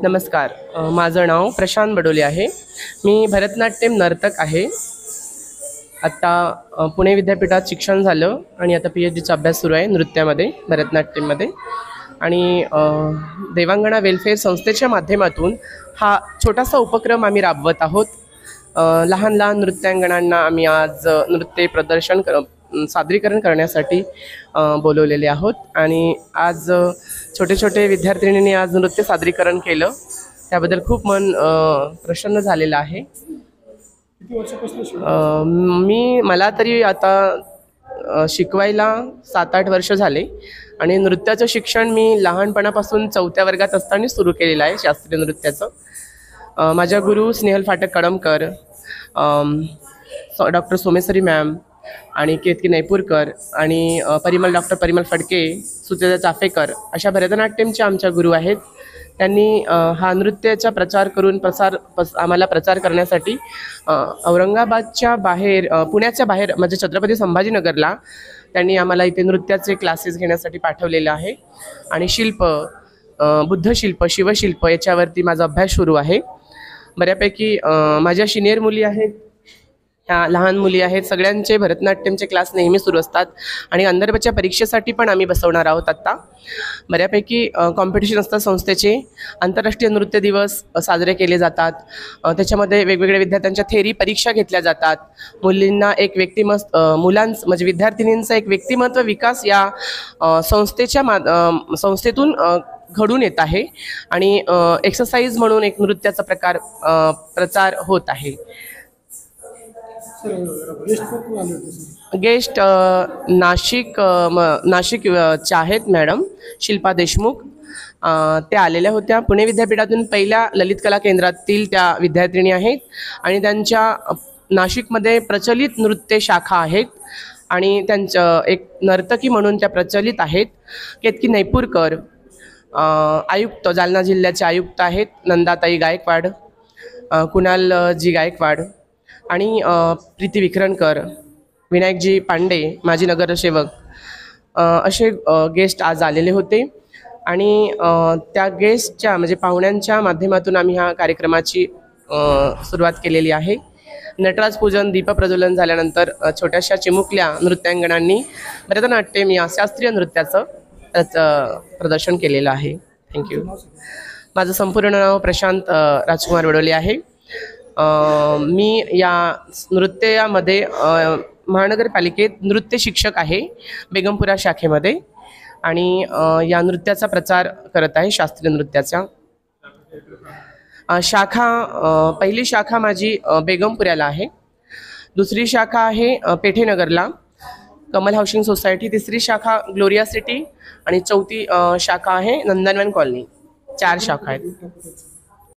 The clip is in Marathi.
नमस्कार, माझं नाव प्रशांत बडोले आहे। मी भरतनाट्यम नर्तक आहे। आता पुणे विद्यापीठात शिक्षण झालं आणि आता PhDचा अभ्यास सुरू आहे नृत्यामध्ये, भरतनाट्यममध्ये। आणि देवांगणा वेलफेअर संस्थेच्या माध्यमातून हा छोटासा उपक्रम आम्ही राबवत आहोत। लहान लहान नृत्यांगणांना आम्ही आज नृत्य प्रदर्शन सादरीकरण करण्यासाठी बोलवलेले आहोत। आणि आज छोटे छोटे विद्यार्थिनींनी आज नृत्य सादरीकरण केलं, त्याबद्दल खूप मन प्रसन्न झालेलं आहे। मला तरी आता शिकवायला 7-8 वर्ष झाले आणि नृत्याचं शिक्षण मी लहानपणापासून 4थ्या वर्गात असताना सुरू केलेलं आहे, शास्त्रीय नृत्याचं। माझ्या गुरु स्नेहल फाटक कळमकर, डॉक्टर सोमेश्वरी मॅम आणि केतकी नैपूरकर आणि डॉक्टर परिमल फडके, सुचेता चाफेकर अशा भरतनाट्यमच्या आमच्या गुरु आहेत। त्यांनी हा नृत्याचा प्रचार करून आम्हाला प्रचार करण्यासाठी औरंगाबादच्या बाहेर, पुण्याच्या बाहेर म्हणजे छत्रपती संभाजीनगरला त्यांनी आम्हाला इथे नृत्याचे क्लासेस घेण्यासाठी पाठवलेलं आहे। आणि शिल्प, बुद्धशिल्प, शिवशिल्प याच्यावरती माझा अभ्यास सुरू आहे। बऱ्यापैकी माझ्या सिनियर मुली आहेत, ह्या लहान मुली आहेत, सगळ्यांचे भरतनाट्यमचे क्लास नेहमी सुरू असतात। आणि अंतर्गतच्या परीक्षेसाठी पण आम्ही बसवणार आहोत। आत्ता बऱ्यापैकी कॉम्पिटिशन असतात संस्थेचे, आंतरराष्ट्रीय नृत्य दिवस साजरे केले जातात, त्याच्यामध्ये वेगवेगळ्या विद्यार्थ्यांच्या थेरी परीक्षा घेतल्या जातात। मुलींना एक म्हणजे विद्यार्थिनींचा एक व्यक्तिमत्व विकास या संस्थेतून घडून येत आहे। आणि एक्सरसाइज म्हणून एक नृत्याचा प्रचार होत आहे। गेस्ट नाशिकच्या आहेत मॅडम शिल्पा देशमुख, त्या आलेल्या होत्या। पुणे विद्यापीठातून पहिल्या ललित कला केंद्रातील त्या विद्यार्थिनी आहेत आणि त्यांच्या नाशिकमध्ये प्रचलित नृत्य शाखा आहेत आणि त्यांचं एक नर्तकी म्हणून त्या प्रचलित आहेत। केतकी नैपूरकर आयुक्त, जालना जिल्ह्याचे आयुक्त आहेत, नंदाताई गायकवाड, कुणालजी गायकवाड आणि प्रीती विखरणकर, विनायकजी पांडे माजी नगरसेवक असे गेस्ट आज आलेले होते। आणि त्या गेस्टच्या म्हणजे पाहुण्यांच्या माध्यमातून आम्ही ह्या कार्यक्रमाची सुरुवात केलेली आहे। नटराज पूजन, दीपप्रज्वलन झाल्यानंतर छोट्याशा चिमुकल्या नृत्यांगणांनी भरतनाट्यम या शास्त्रीय नृत्याचं प्रदर्शन केलेलं आहे। थँक्यू। माझं संपूर्ण नाव प्रशांत राजकुमार बडोले आहे। मी या नृत्यामध्ये महानगरपालिकेत नृत्य शिक्षक आहे बेगमपुरा शाखेमध्ये आणि या नृत्याचा प्रचार करत आहे, शास्त्रीय नृत्याचा। पहिली शाखा माझी बेगमपुऱ्याला आहे, दुसरी शाखा आहे पेठेनगरला कमल हाऊसिंग सोसायटी, तिसरी शाखा ग्लोरिया सिटी आणि चौथी शाखा आहे नंदनवन कॉलनी। 4 शाखा आहेत।